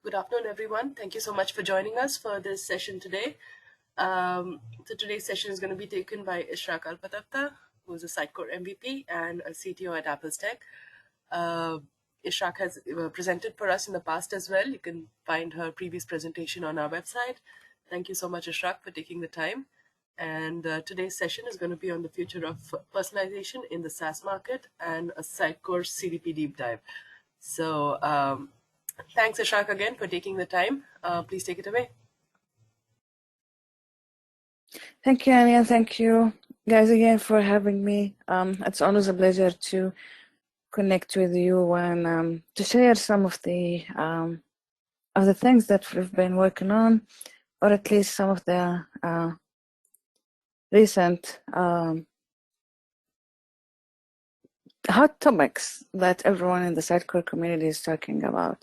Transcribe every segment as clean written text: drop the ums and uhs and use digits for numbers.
Good afternoon, everyone. Thank you so much for joining us for this session today. So today's session is going to be taken by Ishraq Alpatafta, who is a Sitecore MVP and a CTO at Apple's Tech. Ishraq has presented for us in the past as well. You can find her previous presentation on our website. Thank you so much, Ishraq, for taking the time. And today's session is going to be on the future of personalization in the SaaS market and a Sitecore CDP deep dive. So thanks, Ishraq, again for taking the time. Please take it away. Thank you, Anya. Thank you, guys, again for having me. It's always a pleasure to connect with you and to share some of the things that we've been working on, or at least some of the recent hot topics that everyone in the Sitecore community is talking about.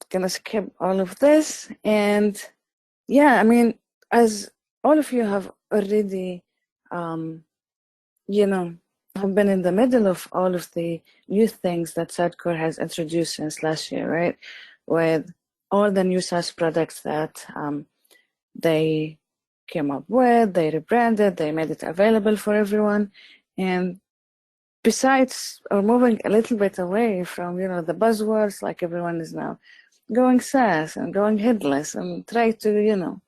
Gonna skip all of this, and yeah, I mean, as all of you have already have been in the middle of all of the new things that Sitecore has introduced since last year, right? With all the new SaaS products that they came up with, they rebranded, they made it available for everyone. And besides, or moving a little bit away from, the buzzwords, like everyone is now going SaaS and going headless and try to,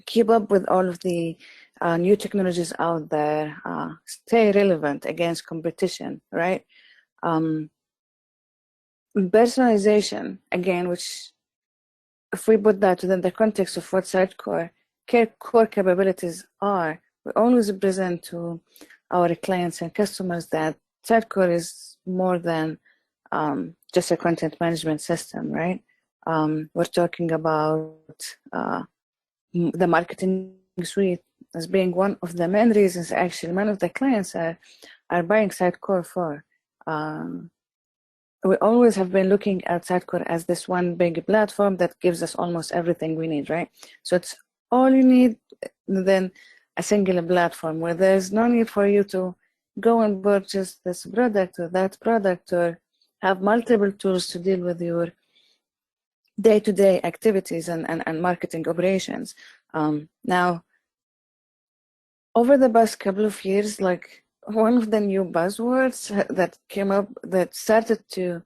keep up with all of the new technologies out there, stay relevant against competition, right? Personalization, again, which if we put that within the context of what Sitecore core capabilities are, we always present to our clients and customers that Sitecore is more than just a content management system, right? We're talking about the marketing suite as being one of the main reasons actually many of the clients are buying Sitecore for. We always have been looking at Sitecore as this one big platform that gives us almost everything we need, right? So it's all you need, then a single platform where there's no need for you to go and purchase this product or that product or have multiple tools to deal with your day-to-day activities and marketing operations. Now, over the past couple of years, like one of the new buzzwords that came up that started to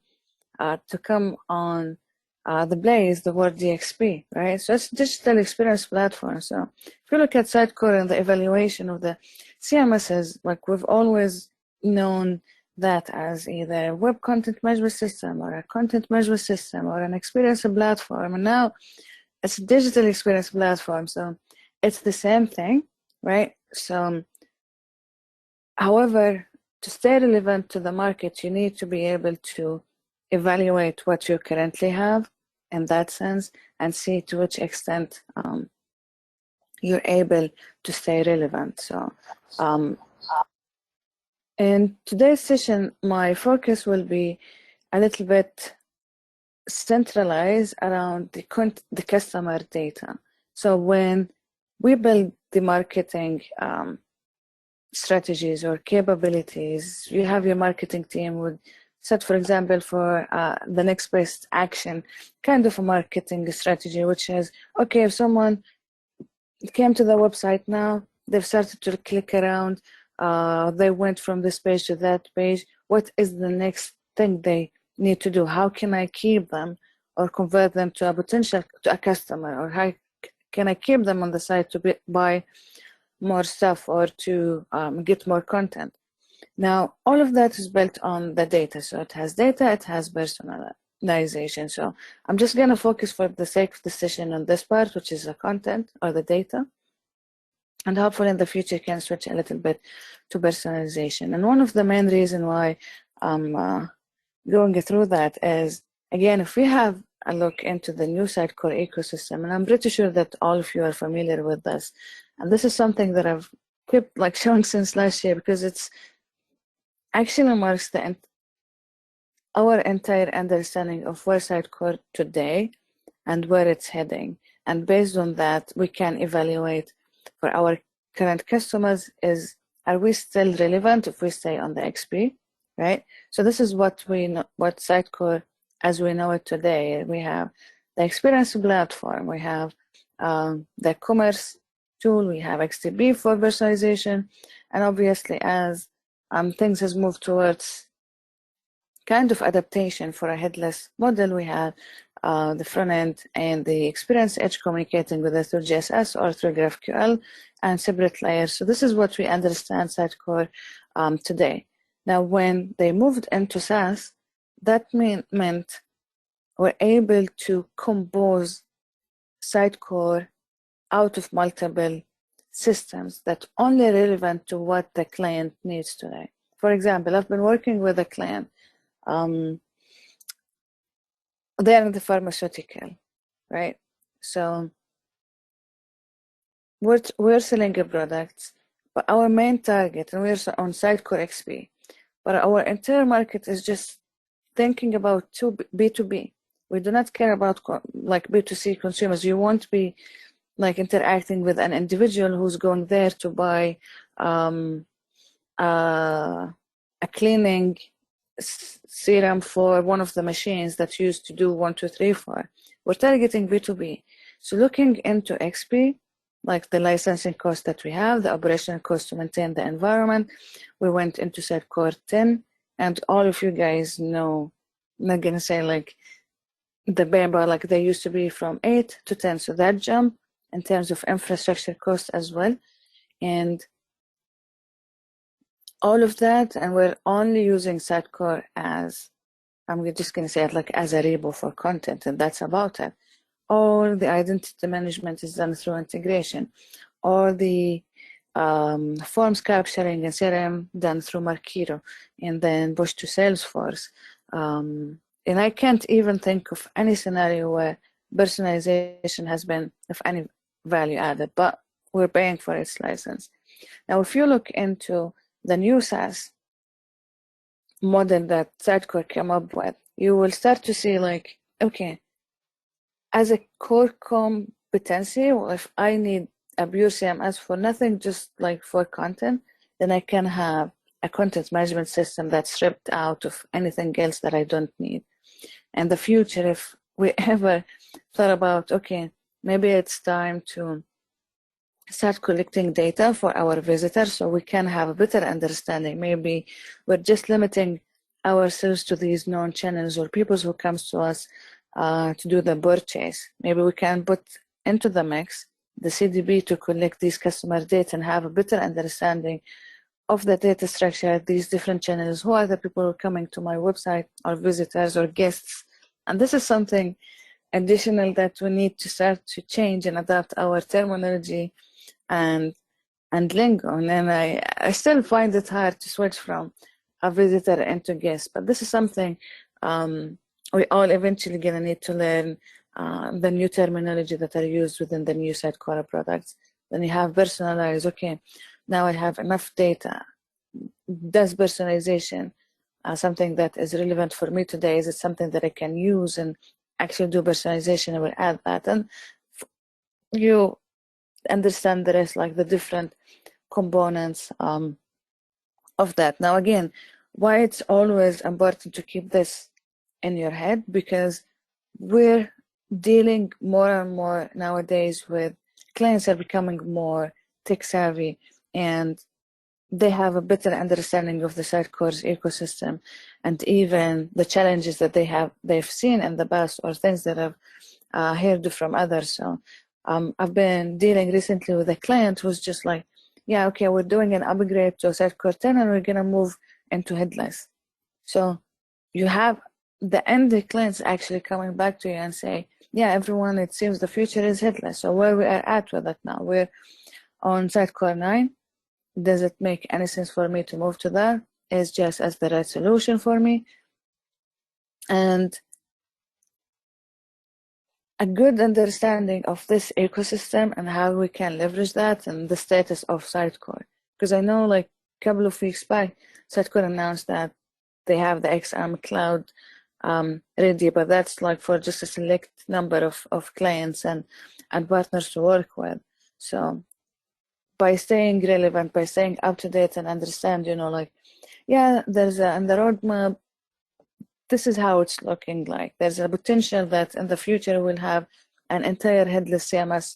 come on the play is the word DXP, right? So it's digital experience platform. So if you look at Sitecore and the evaluation of the CMSs, like we've always known that as either a web content management system or a content management system or an experience platform. And now it's a digital experience platform. So it's the same thing, right? So, however, to stay relevant to the market, you need to be able to evaluate what you currently have in that sense and see to which extent you're able to stay relevant. So, in today's session, my focus will be a little bit centralized around the customer data. So when we build the marketing strategies or capabilities, you have your marketing team would set, for example, for the next best action kind of a marketing strategy, which is, okay, if someone came to the website now, they've started to click around, they went from this page to that page, what is the next thing they need to do? How can I keep them or convert them to a customer? Or how can I keep them on the site to buy more stuff or to get more content? Now, all of that is built on the data. So it has data, it has personalization. So I'm just going to focus for the sake of the session on this part, which is the content or the data. And hopefully in the future can switch a little bit to personalization. And one of the main reasons why I'm going through that is, again, if we have a look into the new Sitecore ecosystem, and I'm pretty sure that all of you are familiar with this, and this is something that I've kept like showing since last year because it's actually marks our entire understanding of where Sitecore today and where it's heading. And based on that, we can evaluate for our current customers are we still relevant if we stay on the XP? right? So this is what we know, what Sitecore as we know it today. We have the experience platform, we have the commerce tool, we have XTB for personalization, and obviously as things has moved towards kind of adaptation for a headless model, we have the front end and the experience edge communicating with us through GSS or through GraphQL and separate layers. So this is what we understand Sitecore today. Now, when they moved into SaaS, that meant we're able to compose Sitecore out of multiple systems that only relevant to what the client needs today. For example, I've been working with a client. They're in the pharmaceutical, right? So we're selling a product, but our main target, and we're on Sitecore XP, but our entire market is just thinking about B2B. We do not care about like B2C consumers. You won't be like interacting with an individual who's going there to buy a cleaning serum for one of the machines that used to do 1, 2, 3, 4. We're targeting B2B. So looking into XP, like the licensing cost that we have, the operational cost to maintain the environment, we went into Sitecore 10, and all of you guys know, I'm not gonna say like the bare, like they used to be from 8 to 10, so that jump in terms of infrastructure cost as well, and all of that, and we're only using Sitecore as, I'm just going to say it like as a repo for content, and that's about it. All the identity management is done through integration. All the forms capturing and CRM done through Marketo, and then push to Salesforce. And I can't even think of any scenario where personalization has been of any value added, but we're paying for its license. Now, if you look into the new SaaS model that Sitecore came up with, you will start to see like, okay, as a core competency, well, if I need a pure CMS for nothing, just like for content, then I can have a content management system that's stripped out of anything else that I don't need. And the future, if we ever thought about, okay, maybe it's time to start collecting data for our visitors so we can have a better understanding. Maybe we're just limiting ourselves to these known channels or people who comes to us to do the purchase. Maybe we can put into the mix the CDB to collect these customer data and have a better understanding of the data structure, these different channels, who are the people who are coming to my website or visitors or guests. And this is something additional that we need to start to change and adapt our terminology and lingo. And then I still find it hard to switch from a visitor into guest, but this is something we all eventually gonna need to learn the new terminology that are used within the new Sitecore products. Then you have personalized, okay, now I have enough data. Does personalization something that is relevant for me today? Is it something that I can use and actually do personalization? I will add that. And you understand the rest, like the different components of that. Now, again, why it's always important to keep this in your head, because we're dealing more and more nowadays with clients are becoming more tech savvy, and they have a better understanding of the Sitecore's ecosystem and even the challenges that they've seen in the past or things that I've heard from others. So I've been dealing recently with a client who's just like, yeah, okay, we're doing an upgrade to Sitecore 10 and we're gonna move into headless. So you have the end clients actually coming back to you and say, yeah, everyone, it seems the future is headless. So where we are at with it now, we're on Sitecore 9. Does it make any sense for me to move to that? Is just as the right solution for me? And a good understanding of this ecosystem and how we can leverage that and the status of Sitecore. Because I know like a couple of weeks back, Sitecore announced that they have the XM cloud ready, but that's like for just a select number of clients and partners to work with. So by staying relevant, by staying up to date and understand, like yeah, there's a, in the roadmap, this is how it's looking like. There's a potential that in the future we'll have an entire headless CMS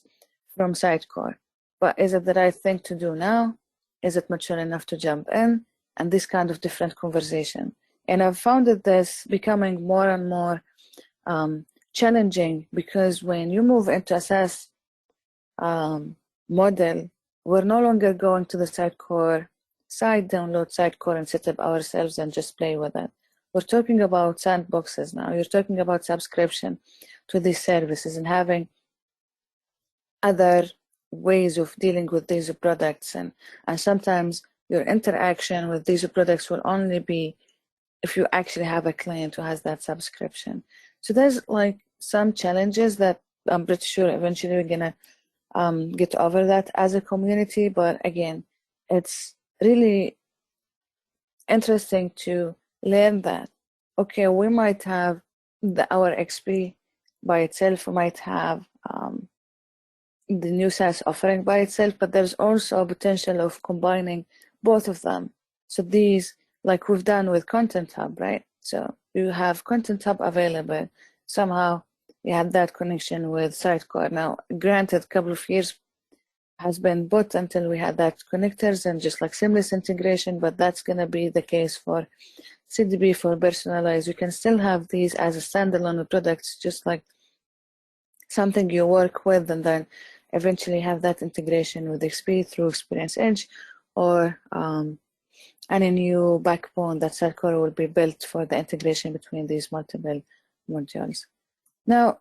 from Sitecore. But is it the right thing to do now? Is it mature enough to jump in? And this kind of different conversation. And I've found that this becoming more and more challenging, because when you move into a SaaS model, we're no longer going to the Sitecore site, download Sitecore and set up ourselves and just play with it. We're talking about sandboxes now. You're talking about subscription to these services and having other ways of dealing with these products. And sometimes your interaction with these products will only be if you actually have a client who has that subscription. So there's like some challenges that I'm pretty sure eventually we're gonna get over that as a community. But again, it's really interesting to learn that, okay, we might have our XP by itself, we might have the new SaaS offering by itself, but there's also a potential of combining both of them. So these, like we've done with Content Hub, right? So you have Content Hub available. Somehow you had that connection with Sitecore. Now, granted, a couple of years has been put until we had that connectors and just like seamless integration, but that's going to be the case for CDB, for personalized. You can still have these as a standalone products, just like something you work with, and then eventually have that integration with XP through Experience Edge, or any new backbone that Sitecore will be built for the integration between these multiple modules. Now,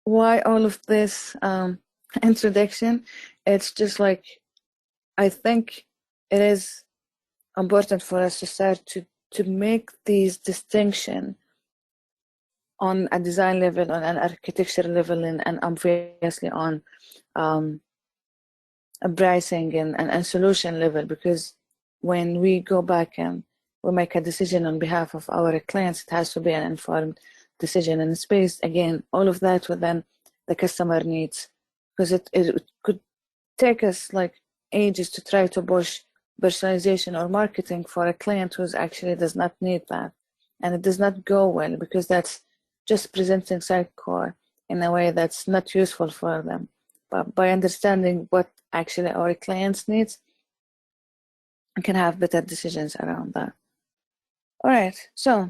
why all of this introduction? It's just like, I think it is important for us to start to make these distinction on a design level, on an architecture level, and obviously on a pricing and solution level, because when we go back and we make a decision on behalf of our clients, it has to be an informed decision, and it's based, again, all of that within the customer needs, because it could take us like ages to try to push personalization or marketing for a client who's actually does not need that, and it does not go well because that's just presenting Sitecore in a way that's not useful for them. But by understanding what actually our clients needs, we can have better decisions around that. All right, so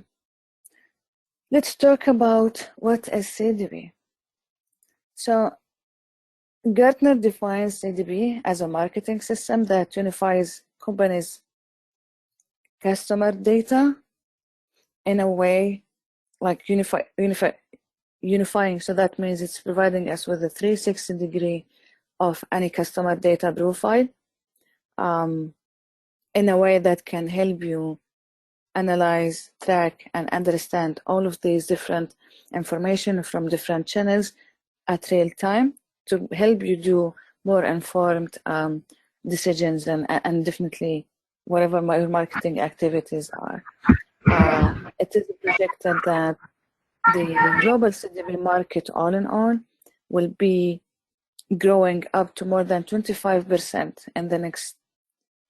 let's talk about what is CDB. So Gartner defines CDB as a marketing system that unifies companies' customer data in a way like unifying. So that means it's providing us with a 360-degree of any customer data profile in a way that can help you analyze, track, and understand all of these different information from different channels at real time to help you do more informed decisions and definitely whatever your marketing activities are. It is projected that the global CDB market all in all will be growing up to more than 25% in the next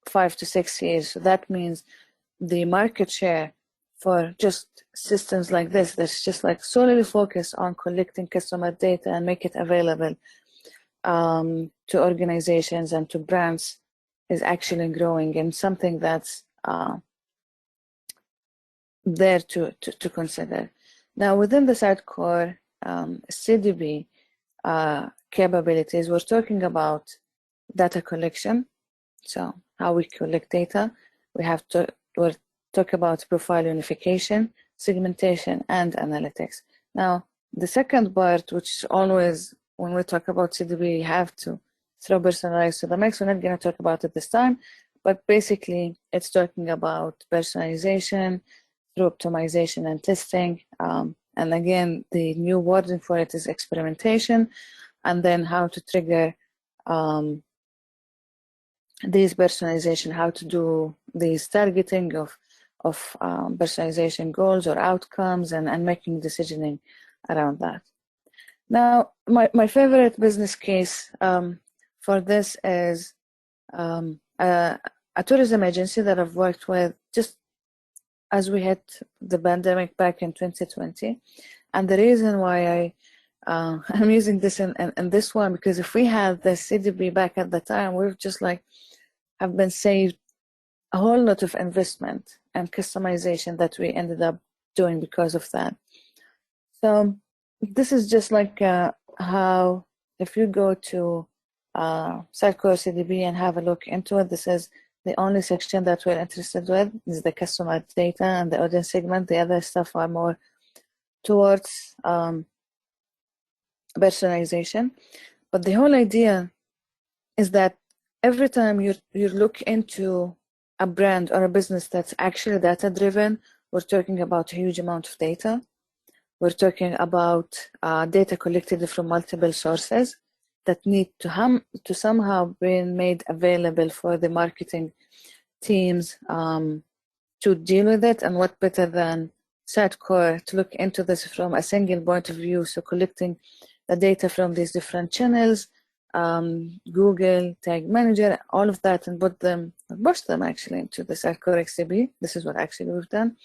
5 to 6 years. So that means the market share for just systems like this, that's just like solely focused on collecting customer data and make it available to organizations and to brands, is actually growing, and something that's there to consider. Now, within the Sitecore CDB capabilities, we're talking about data collection. So how we collect data. We'll talk about profile unification, segmentation, and analytics. Now, the second part, which is always when we talk about CDB, we have to throw personalized to the mix. We're not going to talk about it this time, but basically it's talking about personalization through optimization and testing. And again, the new wording for it is experimentation, and then how to trigger these personalization, how to do this targeting of personalization goals or outcomes, and making decisioning around that. Now, my favorite business case for this is a a tourism agency that I've worked with just as we hit the pandemic back in 2020. And the reason why I'm using this in this one, because if we had the CDB back at the time, we've just like have been saved a whole lot of investment and customization that we ended up doing because of that. So this is just like how, if you go to Sitecore CDB and have a look into it, this is the only section that we're interested with is the customer data and the audience segment. The other stuff are more towards personalization. But the whole idea is that every time you look into a brand or a business that's actually data driven, we're talking about a huge amount of data. We're talking about data collected from multiple sources that need to somehow be made available for the marketing teams to deal with it. And what better than Sitecore to look into this from a single point of view, so collecting the data from these different channels, Google, Tag Manager, all of that, and push them actually into the Sitecore XDB. This is what actually we've done.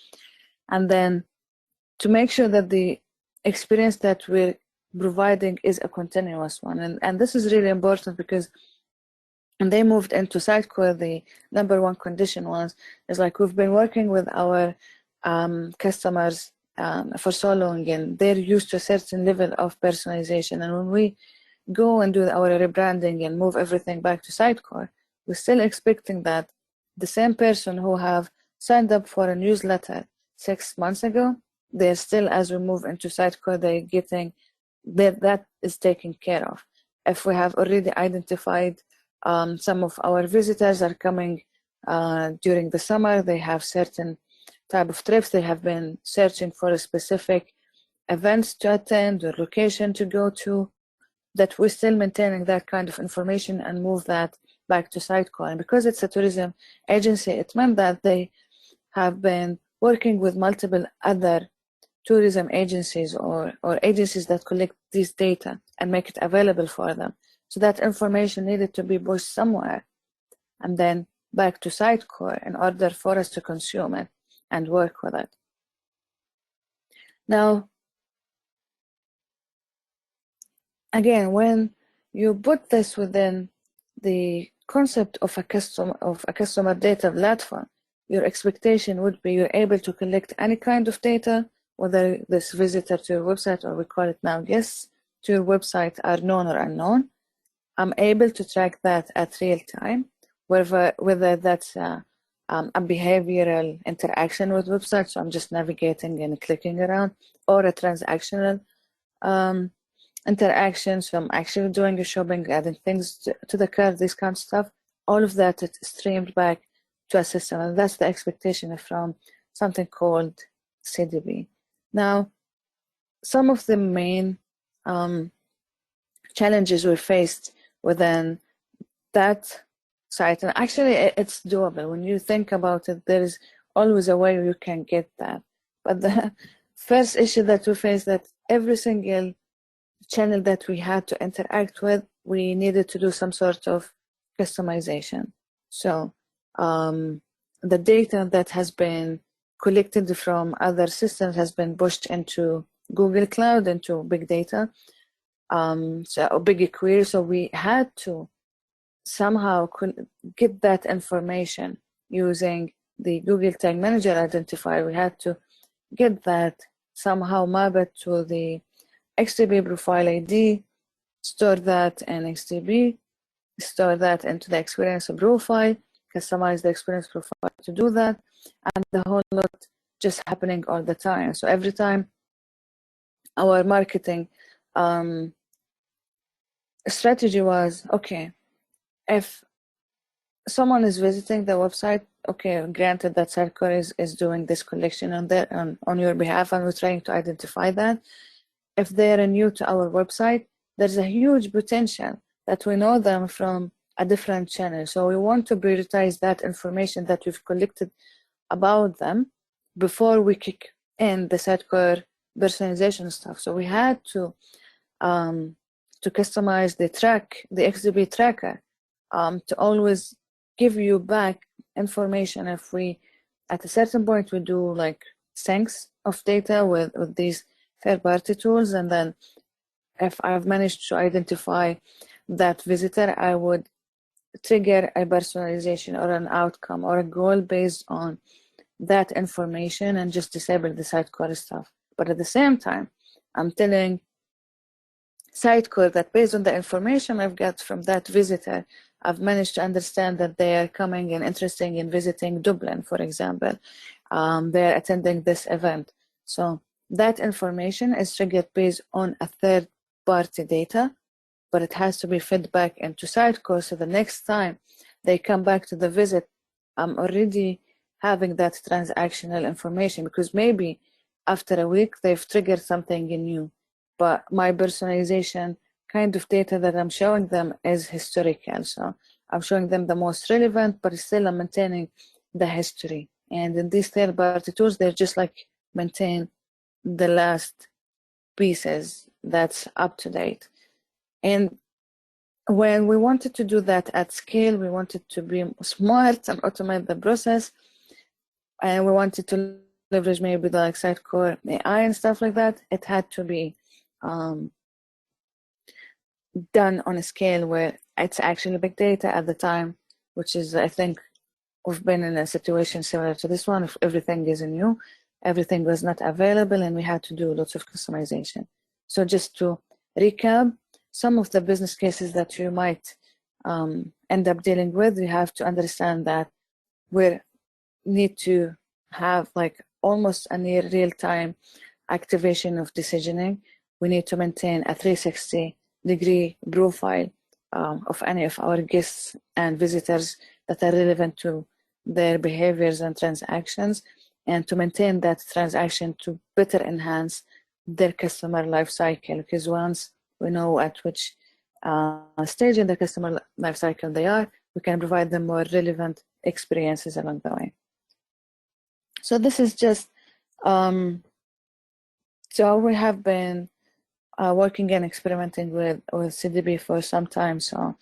And then to make sure that the experience that we're providing is a continuous one. And this is really important because when they moved into Sitecore, the number one condition is like we've been working with our customers for so long, and they're used to a certain level of personalization. And when we go and do our rebranding and move everything back to Sitecore, we're still expecting that the same person who have signed up for a newsletter 6 months ago, they're still, as we move into Sitecore, they're getting that is taken care of. If we have already identified some of our visitors are coming during the summer, they have certain type of trips, they have been searching for a specific events to attend or location to go to, that we're still maintaining that kind of information and move that back to Sitecore. And because it's a tourism agency, it meant that they have been working with multiple other tourism agencies or agencies that collect this data and make it available for them. So that information needed to be pushed somewhere and then back to Sitecore in order for us to consume it and work with it. Now, again, when you put this within the concept of a customer data platform, your expectation would be you're able to collect any kind of data, whether this visitor to your website, or we call it now guests to your website, are known or unknown. I'm able to track that at real time, whether that's a behavioral interaction with websites, so I'm just navigating and clicking around, or a transactional interaction, so I'm actually doing a shopping, adding things to the cart, this kind of stuff. All of that is streamed back to a system, and that's the expectation from something called CDB. Now, some of the main challenges we faced within that site, and actually it's doable. When you think about it, there is always a way you can get that. But the first issue that we faced, that every single channel that we had to interact with, we needed to do some sort of customization. So the data that has been collected from other systems has been pushed into Google Cloud, into big data, so a big query. So we had to somehow get that information using the Google Tag Manager identifier. We had to get that somehow mapped to the XDB profile ID, store that in XDB, store that into the experience profile, customize the experience profile to do that, and the whole lot just happening all the time. So every time our marketing strategy was, okay, if someone is visiting the website, okay, granted that Sitecore is doing this collection on your behalf, and we're trying to identify that. If they're new to our website, there's a huge potential that we know them from a different channel. So we want to prioritize that information that we've collected about them before we kick in the Sitecore personalization stuff. So we had to customize the XDB tracker to always give you back information if we, at a certain point, we do like syncs of data with these third-party tools, and then if I've managed to identify that visitor, I would trigger a personalization or an outcome or a goal based on that information and just disable the Sitecore stuff. But at the same time, I'm telling Sitecore that based on the information I've got from that visitor, I've managed to understand that they are coming and interested in visiting Dublin, for example. They're attending this event. So that information is triggered based on a third-party data, but it has to be fed back into Sitecore. So the next time they come back to the visit, I'm already having that transactional information, because maybe after a week they've triggered something new, but my personalization kind of data that I'm showing them is historical. So I'm showing them the most relevant, but still I'm maintaining the history. And in these third-party tools, they're just like maintain the last pieces that's up to date. And when we wanted to do that at scale, we wanted to be smart and automate the process, and we wanted to leverage maybe the like Sitecore AI and stuff like that. It had to be done on a scale where it's actually big data at the time, which is, I think, we've been in a situation similar to this one. If everything is new, everything was not available, and we had to do lots of customization. So just to recap, some of the business cases that you might end up dealing with, you have to understand that we need to have like almost a near real-time activation of decisioning. We need to maintain a 360-degree profile of any of our guests and visitors that are relevant to their behaviors and transactions, and to maintain that transaction to better enhance their customer life cycle. Because once we know at which stage in the customer life cycle they are, we can provide them more relevant experiences along the way. So this is just, so we have been working and experimenting with CDP for some time. So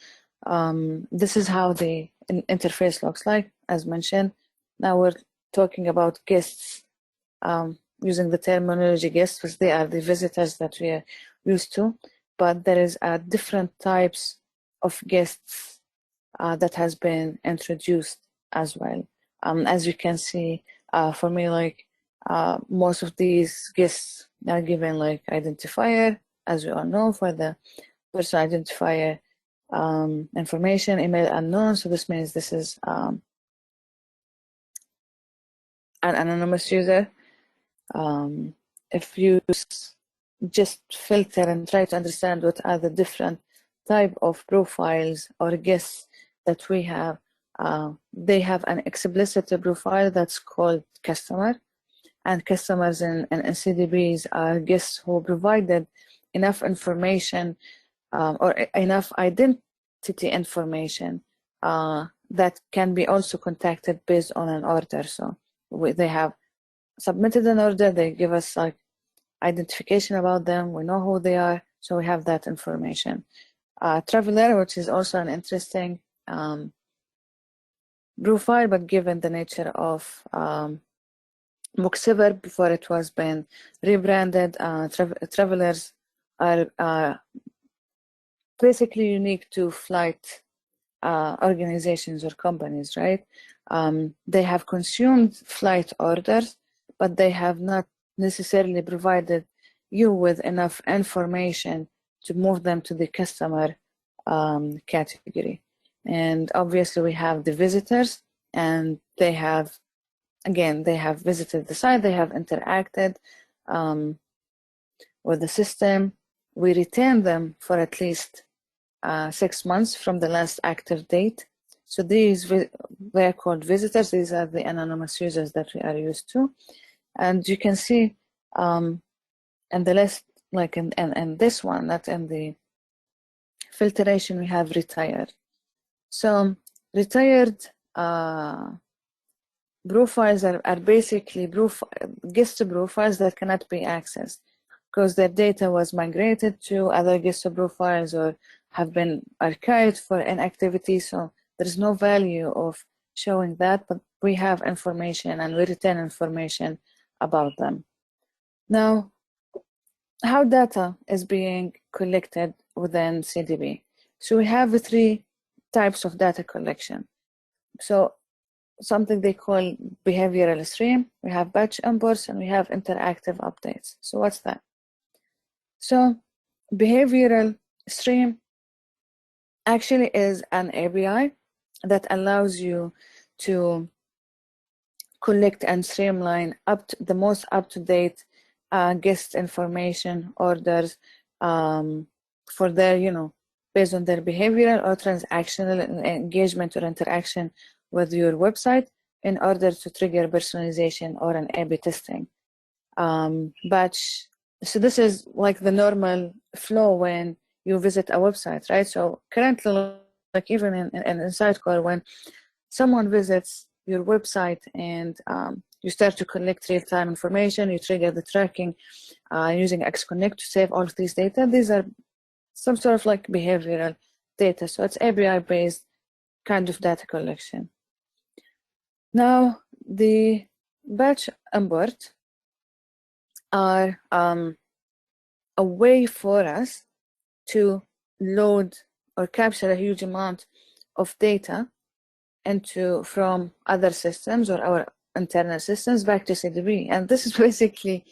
this is how the interface looks like, as mentioned. Now we're talking about guests, using the terminology guests, because they are the visitors that we are used to, but there is different types of guests that has been introduced as well. As you can see, for me, like most of these guests are given like identifier, as we all know, for the person identifier information, email unknown. So this means this is an anonymous user. If you just filter and try to understand what are the different type of profiles or guests that we have, they have an explicit profile that's called customer, and customers in CDBs are guests who provided enough information or enough identity information that can be also contacted based on an order. So they have submitted an order, they give us like identification about them, we know who they are, so we have that information. Traveler, which is also an interesting profile, but given the nature of Booksever before it was been rebranded, travelers are basically unique to flight organizations or companies, right? They have consumed flight orders, but they have not necessarily provided you with enough information to move them to the customer category. And obviously we have the visitors, and they have, again, they have visited the site, they have interacted with the system. We retain them for at least 6 months from the last active date. So these, they're called visitors. These are the anonymous users that we are used to. And you can see in the list, like in this one, not in the filtration, we have retired. So retired profiles are basically guest profiles that cannot be accessed because their data was migrated to other guest profiles or have been archived for inactivity. So there is no value of showing that, but we have information and we retain information about them. Now, how data is being collected within CDB? So we have three types of data collection. So something they call behavioral stream, we have batch imports, and we have interactive updates. So what's that? So behavioral stream actually is an API that allows you to collect and streamline the most up-to-date guest information orders for their, based on their behavioral or transactional engagement or interaction with your website in order to trigger personalization or an A/B testing. So this is like the normal flow when you visit a website, right? So currently, like even in Sitecore, when someone visits your website and you start to collect real-time information, you trigger the tracking using XConnect to save all of these data. These are some sort of like behavioral data. So it's API-based kind of data collection. Now, the batch import are a way for us to load or capture a huge amount of data from other systems or our internal systems back to CDB. And this is basically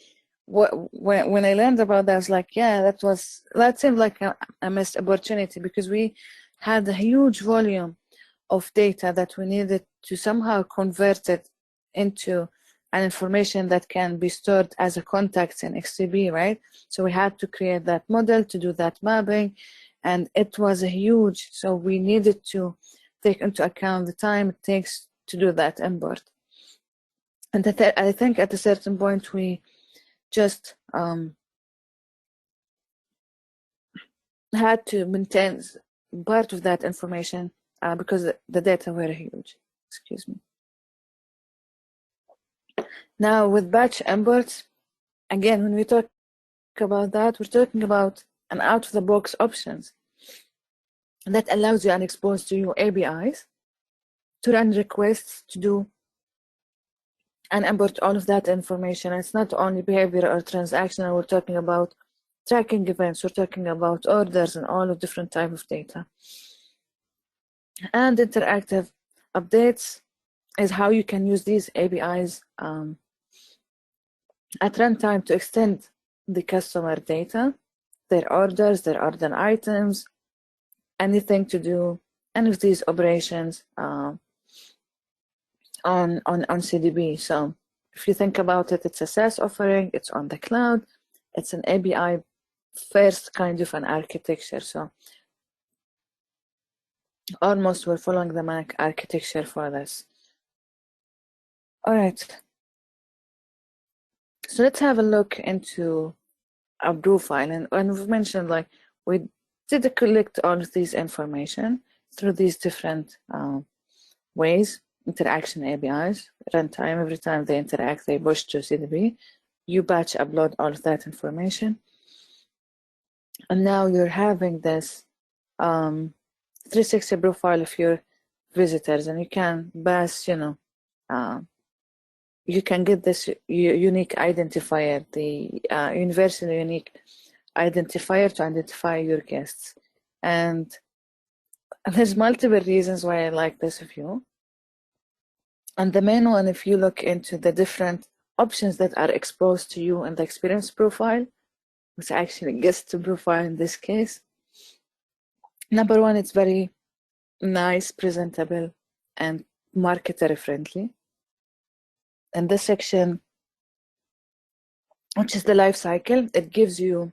when I learned about that, I was like, yeah, that seemed like a missed opportunity, because we had a huge volume of data that we needed to somehow convert it into an information that can be stored as a contact in XDB, right? So we had to create that model to do that mapping, and it was huge. So we needed to take into account the time it takes to do that import. And I think at a certain point we just had to maintain part of that information because the data were huge. Excuse me. Now with batch imports, again, when we talk about that, we're talking about an out-of-the-box options that allows you and exposed to your APIs to run requests to do and import all of that information. It's not only behavior or transactional. We're talking about tracking events. We're talking about orders and all of different type of data. And interactive updates is how you can use these APIs at runtime to extend the customer data, their orders, their order items, anything to do any of these operations on CDB. So if you think about it, it's a SaaS offering, it's on the cloud, it's an API first kind of an architecture. So almost we're following the Mac architecture for this. All right. So let's have a look into our profile. And we've mentioned like we did collect all of these information through these different ways. Interaction APIs, runtime, every time they interact, they push to CDB. You batch upload all of that information. And now you're having this 360 profile of your visitors, and you can pass, you can get this unique identifier, the universal unique identifier to identify your guests. And there's multiple reasons why I like this view. And the main one, if you look into the different options that are exposed to you in the experience profile, which actually guest profile in this case. Number one, it's very nice, presentable, and marketer friendly. In this section, which is the life cycle, it gives you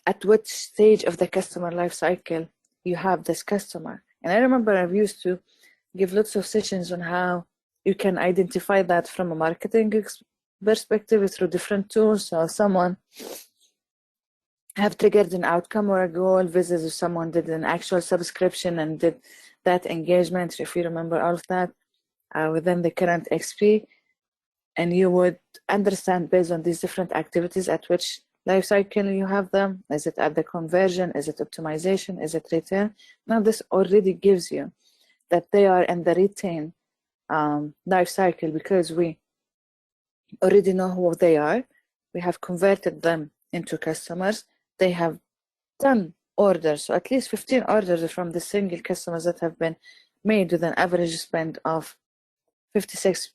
at which stage of the customer life cycle you have this customer. And I remember I've used to give lots of sessions on how you can identify that from a marketing perspective through different tools. So someone have triggered an outcome or a goal, versus someone did an actual subscription and did that engagement, if you remember all of that, within the current XP. And you would understand based on these different activities at which life cycle you have them. Is it at the conversion? Is it optimization? Is it return? Now this already gives you that they are in the retain life cycle, because we already know who they are. We have converted them into customers. They have done orders, so at least 15 orders from the single customers that have been made with an average spend of 56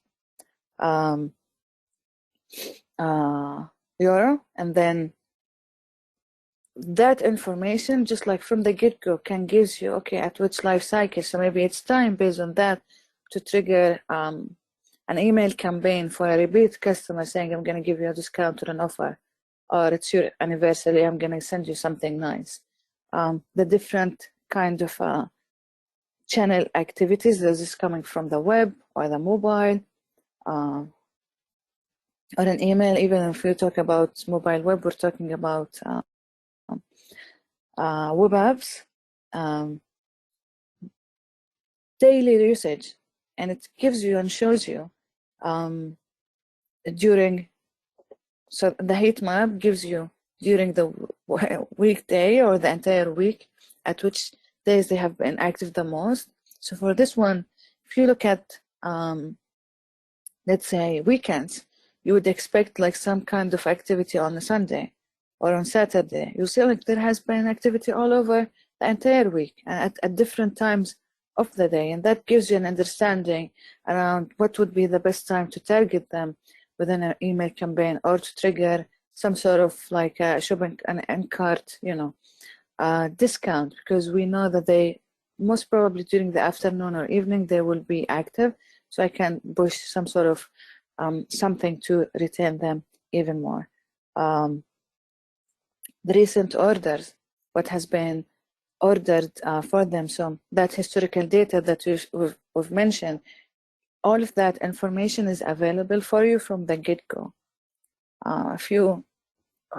euro. And then that information, just like from the get-go, can gives you, okay, at which life cycle. So maybe it's time based on that to trigger an email campaign for a repeat customer saying, I'm going to give you a discount or an offer, or it's your anniversary, I'm going to send you something nice. The different kind of channel activities, this is coming from the web or the mobile, or an email. Even if we talk about mobile web, we're talking about web apps, daily usage, and it gives you and shows you during, so the heat map gives you during the weekday or the entire week at which days they have been active the most. So for this one, if you look at let's say weekends, you would expect like some kind of activity on a Sunday or on Saturday. You see like there has been activity all over the entire week and at different times of the day, and that gives you an understanding around what would be the best time to target them within an email campaign, or to trigger some sort of like a shopping and end cart, discount, because we know that they most probably during the afternoon or evening they will be active. So I can push some sort of something to retain them even more. The recent orders, what has been ordered for them, so that historical data that we've mentioned, all of that information is available for you from the get-go. If you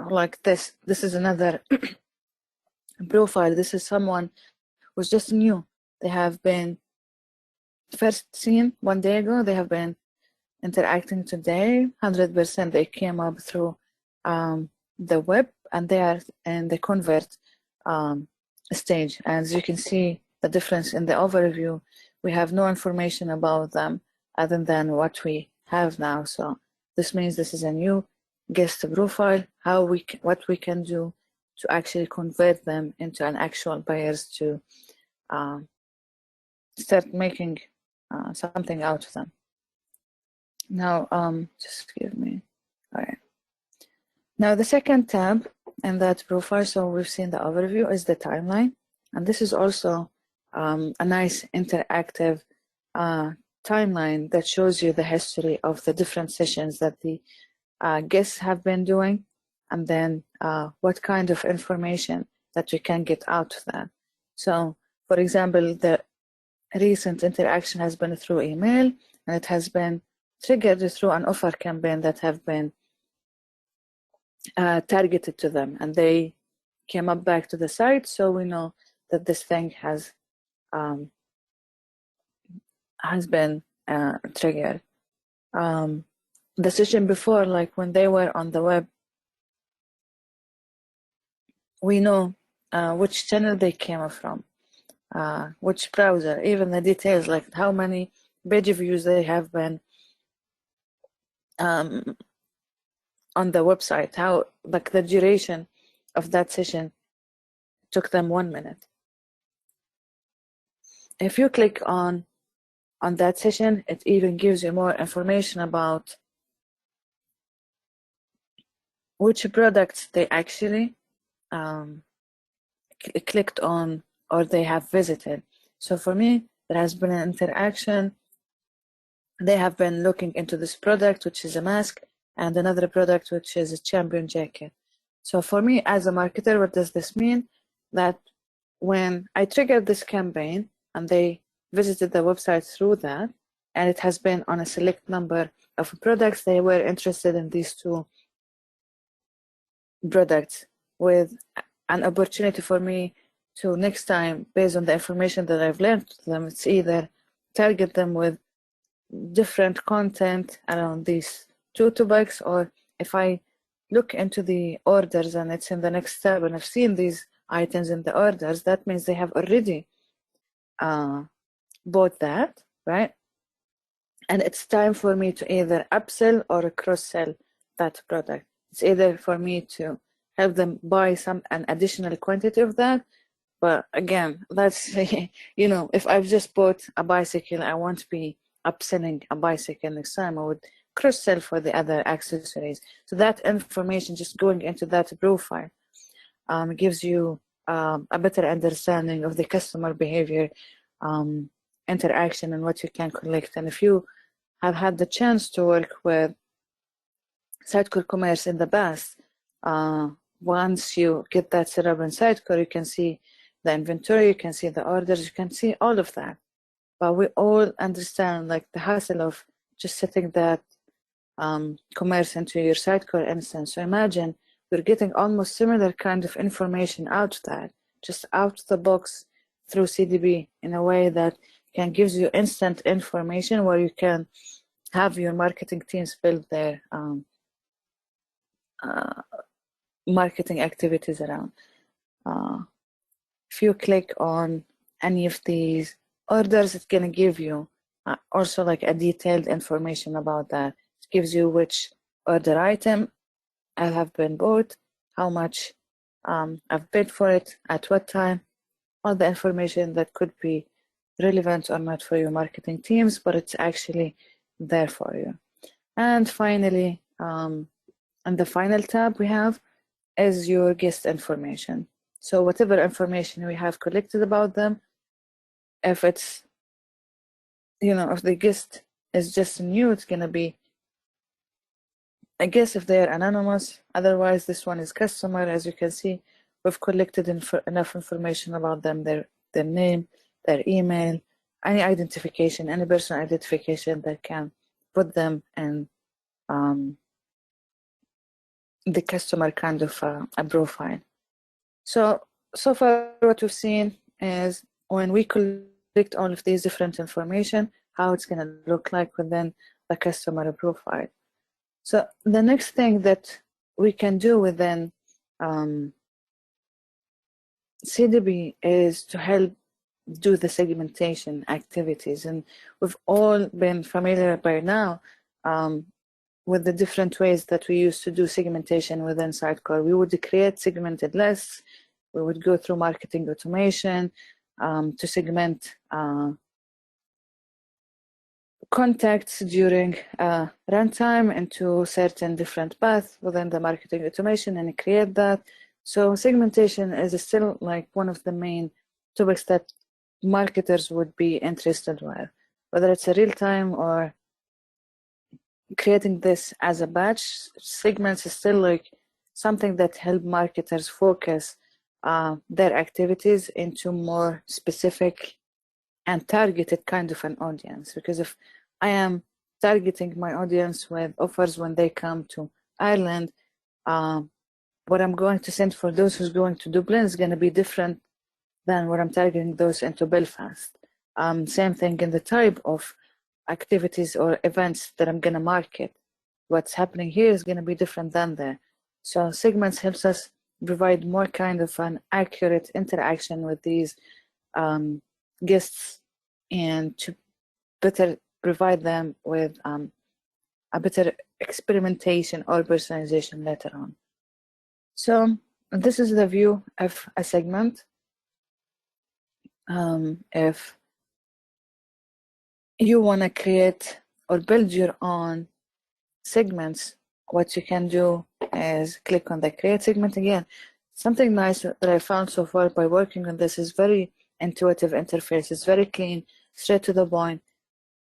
like this is another profile. This is someone who's just new. They have been first seen 1 day ago. They have been interacting today. 100% they came up through the web, and they are in the convert stage. As you can see the difference in the overview, we have no information about them other than what we have now. So this means this is a new guest profile, what we can do to actually convert them into an actual buyers to start making something out of them. Now, just give me, all right. Now the second tab in that profile, so we've seen the overview, is the timeline. And this is also a nice interactive timeline that shows you the history of the different sessions that the guests have been doing, and then what kind of information that we can get out of that. So, for example, the recent interaction has been through email, and it has been triggered through an offer campaign that have been targeted to them, and they came up back to the site, so we know that this thing has been triggered. The session before, like when they were on the web, we know which channel they came from, which browser, even the details like how many page views they have been on the website, how like the duration of that session took them 1 minute. If you click on that session, it even gives you more information about which products they actually clicked on or they have visited. So for me, there has been an interaction. They have been looking into this product, which is a mask, and another product, which is a champion jacket. So for me as a marketer, what does this mean? That when I triggered this campaign and they visited the website through that, and it has been on a select number of products, they were interested in these two products, with an opportunity for me to next time, based on the information that I've learned to them, it's either target them with different content around these two topics, or if I look into the orders and it's in the next tab and I've seen these items in the orders, that means they have already bought that, right? And it's time for me to either upsell or cross-sell that product. It's either for me to help them buy an additional quantity of that. But again, that's, if I've just bought a bicycle, I won't be upselling a bicycle next time. I would cross-sell for the other accessories. So that information just going into that profile gives you a better understanding of the customer behavior, interaction, and what you can collect. And if you have had the chance to work with Sitecore Commerce in the past, once you get that set up in Sitecore, you can see the inventory, you can see the orders, you can see all of that. But we all understand like the hassle of just setting that commerce into your Sitecore instance. So imagine we're getting almost similar kind of information out of that, just out of the box through CDB in a way that can gives you instant information where you can have your marketing teams build their marketing activities around. If you click on any of these orders, it's going to give you also like a detailed information about that. It gives you which order item I have been bought, how much I've paid for it, at what time, all the information that could be relevant or not for your marketing teams, but it's actually there for you. And finally, and the final tab we have is your guest information. So whatever information we have collected about them, if it's, if the guest is just new, it's going to be, I guess, if they're anonymous. Otherwise, this one is customer. As you can see, we've collected enough information about them, their name, their email, any identification, any personal identification that can put them in the customer kind of a profile. So far what we've seen is when we collect all of these different information, how it's going to look like within the customer profile. So the next thing that we can do within CDB is to help do the segmentation activities. And we've all been familiar by now with the different ways that we used to do segmentation within Sitecore. We would create segmented lists. We would go through marketing automation to segment contacts during runtime into certain different paths within the marketing automation and create that. So segmentation is still like one of the main topics that marketers would be interested with, whether it's a real time or creating this as a batch. Segments is still like something that help marketers focus their activities into more specific and targeted kind of an audience. Because if I am targeting my audience with offers when they come to Ireland, what I'm going to send for those who's going to Dublin is going to be different than what I'm targeting those into Belfast. Same thing in the type of activities or events that I'm going to market. What's happening here is going to be different than there. So segments helps us provide more kind of an accurate interaction with these guests and to better provide them with a better experimentation or personalization later on. So this is the view of a segment. If you want to create or build your own segments, what you can do is click on the create segment again. Something nice that I found so far by working on this is very intuitive interface. It's very clean, straight to the point.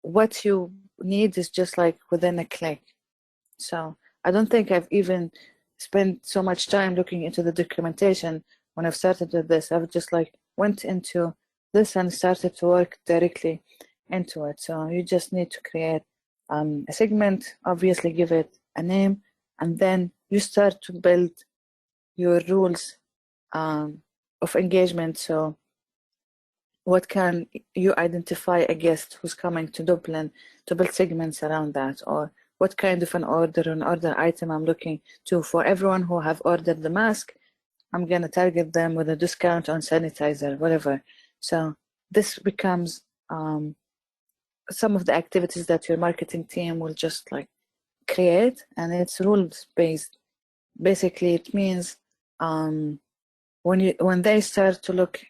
What you need is just like within a click. So I don't think I've even spent so much time looking into the documentation when I've started with this. I've just like went into this and started to work directly into it. So you just need to create a segment, obviously give it a name, and then you start to build your rules of engagement. So what can you identify a guest who's coming to Dublin to build segments around that, or what kind of an order item I'm looking to. For everyone who have ordered the mask, I'm gonna target them with a discount on sanitizer, whatever. So this becomes some of the activities that your marketing team will just like create, and it's rules based. Basically, it means when they start to look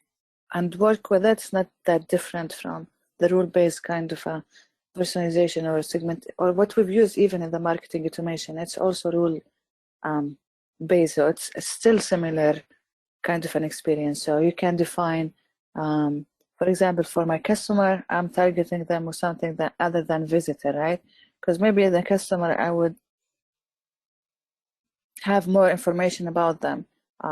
and work with it, it's not that different from the rule-based kind of a personalization or segment, or what we've used even in the marketing automation. It's also rule based, so it's still similar kind of an experience. So you can define, for example, for my customer, I'm targeting them with something that other than visitor, right? Because maybe the customer, I would have more information about them.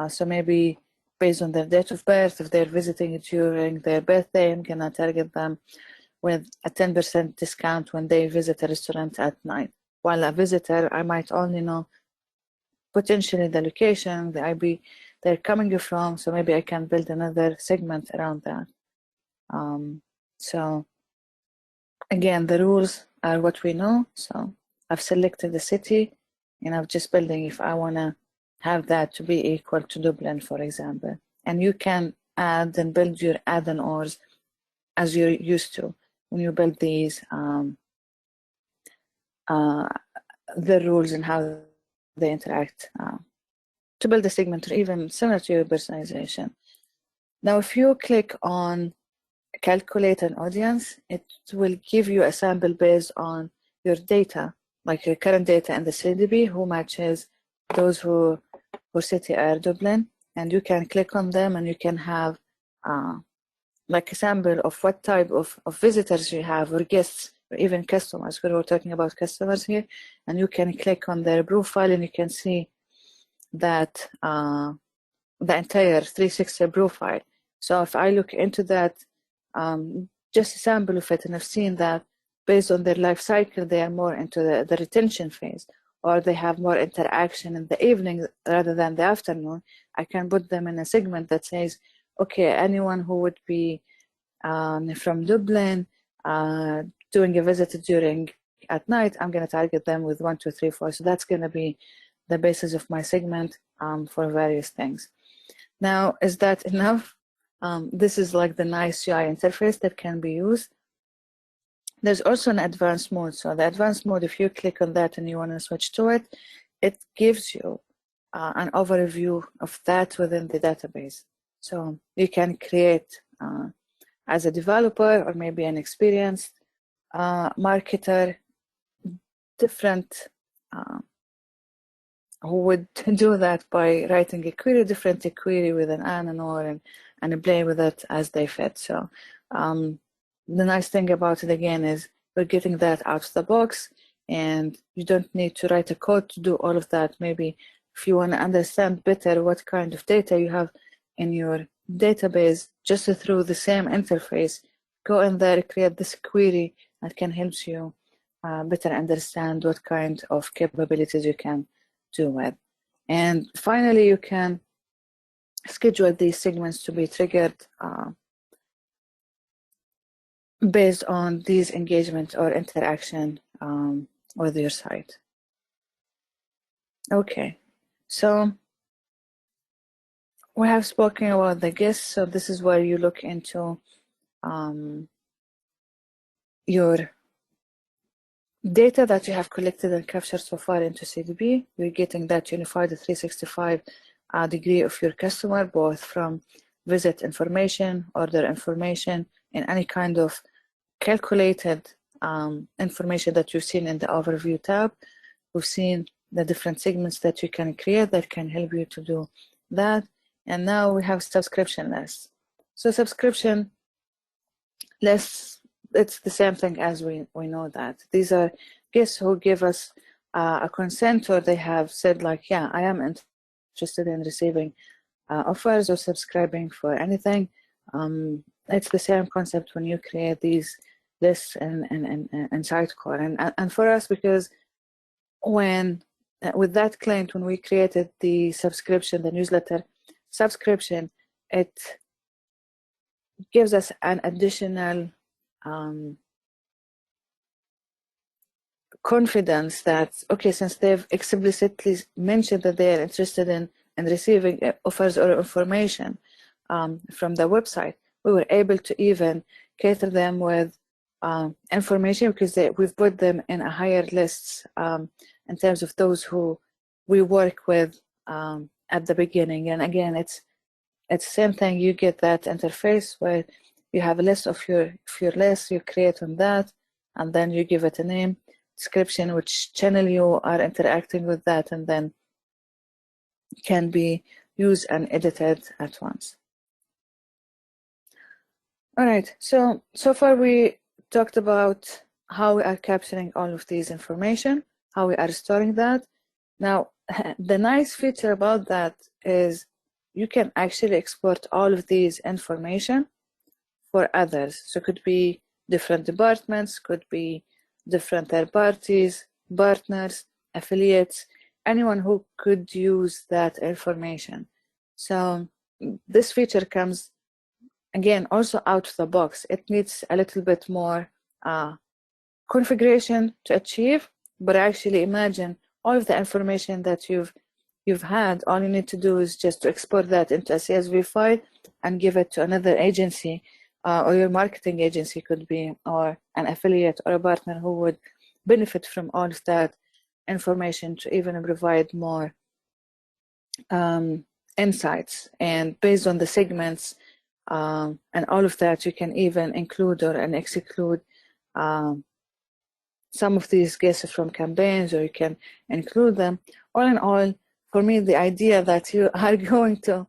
So maybe based on their date of birth, if they're visiting during their birthday, I'm gonna target them with a 10% discount when they visit a restaurant at night. While a visitor, I might only know potentially the location, the IB they're coming from, so maybe I can build another segment around that. So again, the rules are what we know. So I've selected the city, and I'm just building if I want to have that to be equal to Dublin, for example. And you can add and build your add-ons as you're used to when you build these, the rules and how they interact to build a segment, or even similar to your personalization. Now, if you click on calculate an audience, it will give you a sample based on your data, like your current data in the CDB, who matches those who city are Dublin, and you can click on them and you can have like a sample of what type of visitors you have, or guests, or even customers, because we're talking about customers here, and you can click on their profile and you can see that the entire 360 profile. So if I look into that, just a sample of it, and I've seen that based on their life cycle, they are more into the retention phase, or they have more interaction in the evening rather than the afternoon, I can put them in a segment that says, okay, anyone who would be from Dublin doing a visit during at night, I'm going to target them with 1, 2, 3, 4. So that's going to be the basis of my segment for various things. Now, is that enough? This is like the nice UI interface that can be used. There's also an advanced mode. So the advanced mode, if you click on that and you want to switch to it, it gives you an overview of that within the database. So you can create as a developer, or maybe an experienced marketer, different who would do that by writing a query, different query with an and or, and play with it as they fit. So the nice thing about it again is we're getting that out of the box, and you don't need to write a code to do all of that. Maybe if you want to understand better what kind of data you have in your database, just through the same interface, go in there, create this query that can help you better understand what kind of capabilities you can do with. And finally, you can schedule these segments to be triggered based on these engagement or interaction with your site. Okay, so we have spoken about the guests. So this is where you look into your data that you have collected and captured so far into CDB. You're getting that unified 365 degree of your customer, both from visit information, order information, and any kind of calculated information that you've seen in the overview tab. We've seen the different segments that you can create that can help you to do that. And now we have subscription lists. So subscription lists, it's the same thing as we know that. These are guests who give us a consent, or they have said like, yeah, I am interested in receiving offers or subscribing for anything. It's the same concept when you create these lists in Sitecore. And for us, because when with that client, when we created the subscription, the newsletter subscription, it gives us an additional confidence that, okay, since they've explicitly mentioned that they are interested in receiving offers or information from the website, we were able to even cater them with information because we've put them in a higher lists in terms of those who we work with at the beginning. And again, it's the same thing. You get that interface where you have a list of your list, you create on that, and then you give it a name, description, which channel you are interacting with that, and then can be used and edited at once. All right, so far we talked about how we are capturing all of these information, how we are storing that. Now, the nice feature about that is you can actually export all of these information for others. So it could be different departments, could be different third parties, partners, affiliates, anyone who could use that information. So this feature comes again also out of the box. It needs a little bit more configuration to achieve, but actually imagine all of the information that you've had. All you need to do is just to export that into a CSV file and give it to another agency, or your marketing agency could be, or an affiliate or a partner who would benefit from all of that information to even provide more insights. And based on the segments and all of that, you can even include or exclude some of these guesses from campaigns, or you can include them. All in all, for me, the idea that you are going to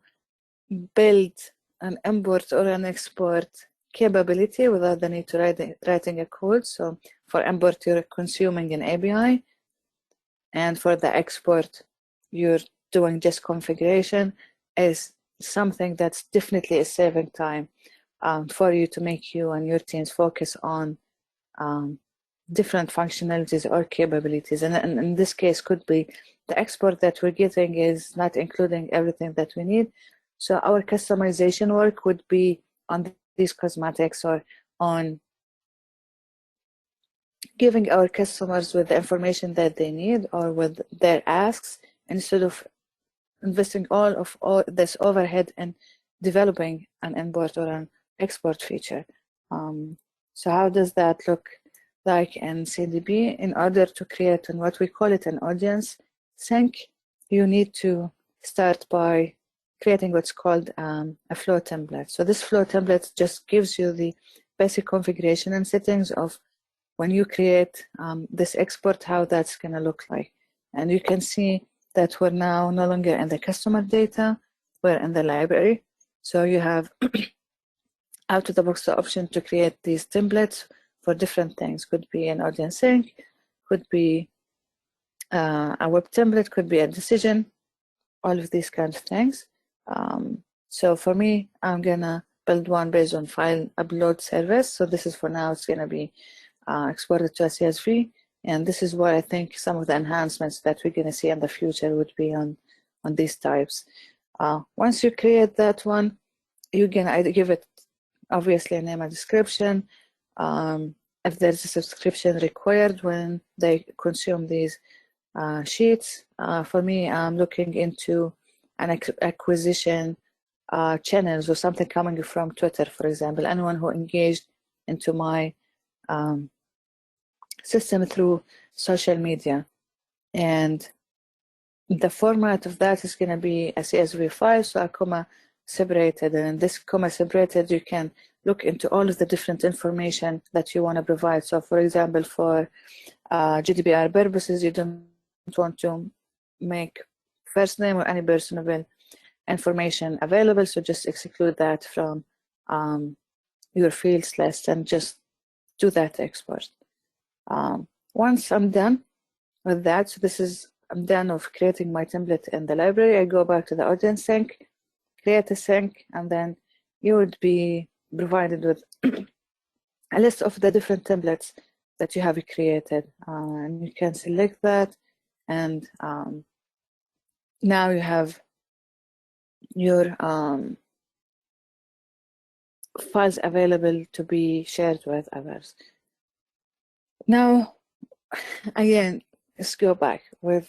build an import or an export capability without the need to writing a code. So for import, you're consuming an API, and for the export, you're doing just configuration, is something that's definitely a saving time for you to make you and your teams focus on different functionalities or capabilities. And in this case, could be the export that we're getting is not including everything that we need. So our customization work would be on these cosmetics, or on giving our customers with the information that they need or with their asks, instead of investing all this overhead in developing an import or an export feature. So how does that look like in CDB? In order to create what we call it an audience sync, you need to start by creating what's called a flow template. So this flow template just gives you the basic configuration and settings of when you create this export, how that's going to look like. And you can see that we're now no longer in the customer data, we're in the library. So you have out of the box the option to create these templates for different things. Could be an audience sync, could be a web template, could be a decision, all of these kinds of things. So for me, I'm gonna build one based on file upload service. So this is for now, it's gonna be exported to a CSV. And this is what I think some of the enhancements that we're gonna see in the future would be on these types. Once you create that one, you can either give it obviously a name and description. If there's a subscription required when they consume these sheets. For me, I'm looking into an acquisition channels or something coming from Twitter, for example. Anyone who engaged into my system through social media. And the format of that is going to be a CSV file, so a comma separated. And in this comma separated, you can look into all of the different information that you want to provide. So for example, for GDPR purposes, you don't want to make first name or any personal information available, so just exclude that from your fields list and just do that export. Once I'm done with that, so this is, I'm done of creating my template in the library, I go back to the audience sync, create a sync, and then you would be provided with a list of the different templates that you have created, and you can select that, and now you have your files available to be shared with others. Now, again, let's go back. We're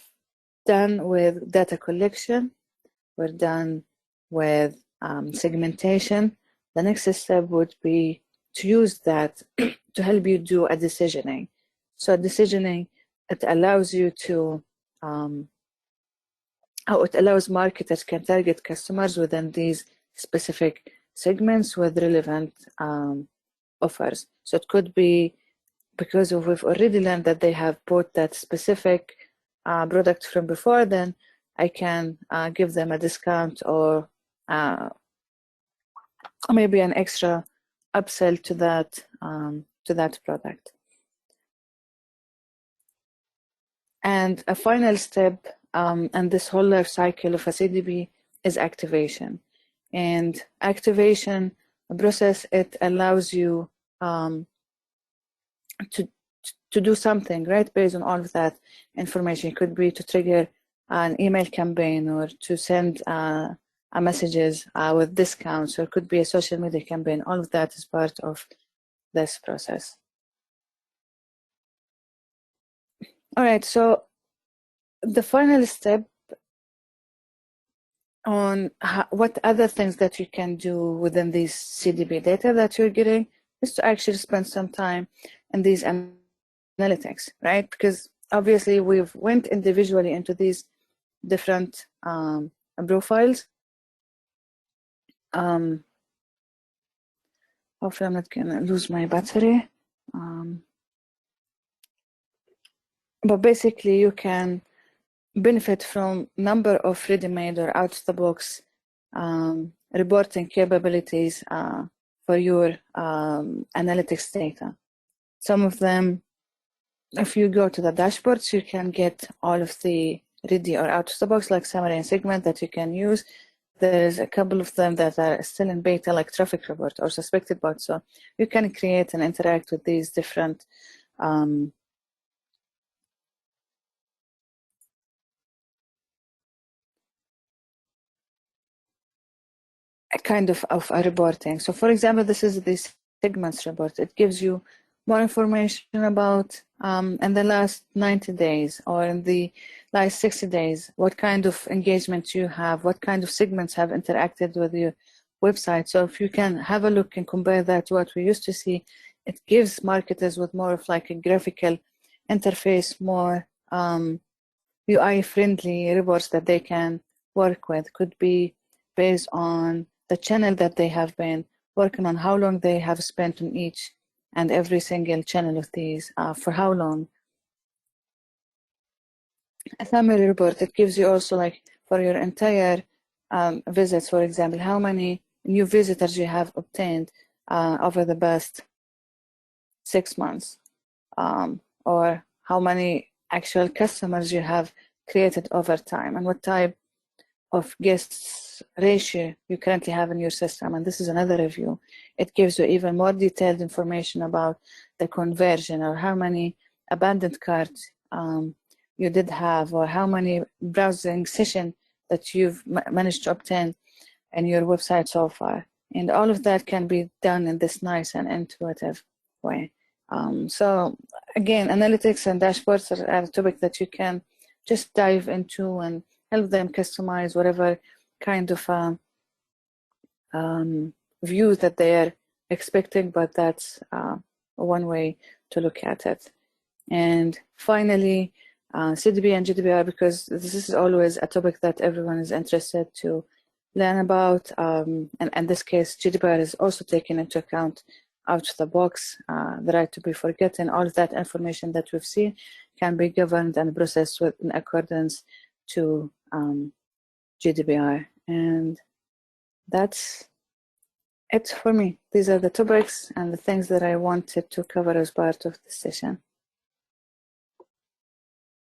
done with data collection. We're done with segmentation. the next step would be to use that to help you do a decisioning. So decisioning, it allows you to, it allows marketers can target customers within these specific segments with relevant offers. So it could be because we've already learned that they have bought that specific product from before, then I can give them a discount or maybe an extra upsell to that product. And a final step, and this whole life cycle of a CDP is activation. And activation process, it allows you to do something, right, based on all of that information. It could be to trigger an email campaign or to send messages with discounts, or it could be a social media campaign. All of that is part of this process. All right, so the final step on what other things that you can do within these CDP data that you're getting is to actually spend some time in these analytics, right? Because obviously we've went individually into these different profiles. Hopefully I'm not gonna lose my battery. But basically you can benefit from number of ready-made or out-of-the-box reporting capabilities for your analytics data. Some of them, if you go to the dashboards, you can get all of the ready or out-of-the-box, like summary and segment, that you can use. There's a couple of them that are still in beta, like traffic report or suspected bot. So you can create and interact with these different kind of a reporting. So for example, this is the segments report. It gives you more information about in the last 90 days or in the last 60 days, what kind of engagement you have, what kind of segments have interacted with your website. So if you can have a look and compare that to what we used to see, it gives marketers with more of like a graphical interface, more UI friendly reports that they can work with. Could be based on the channel that they have been working on, how long they have spent on each and every single channel of these, for how long. A summary report, it gives you also, like, for your entire visits, for example, how many new visitors you have obtained over the past 6 months, or how many actual customers you have created over time, and what type of guests ratio you currently have in your system. And this is another review. It gives you even more detailed information about the conversion, or how many abandoned carts you did have, or how many browsing sessions that you've managed to obtain in your website so far. And all of that can be done in this nice and intuitive way. So again, analytics and dashboards are a topic that you can just dive into and help them customize whatever kind of view that they're expecting, but that's one way to look at it. And finally, CDP and GDPR, because this is always a topic that everyone is interested to learn about. And in this case, GDPR is also taken into account out of the box. The right to be forgotten, all of that information that we've seen can be governed and processed in accordance to GDPR. And that's it for me. These are the topics and the things that I wanted to cover as part of this session.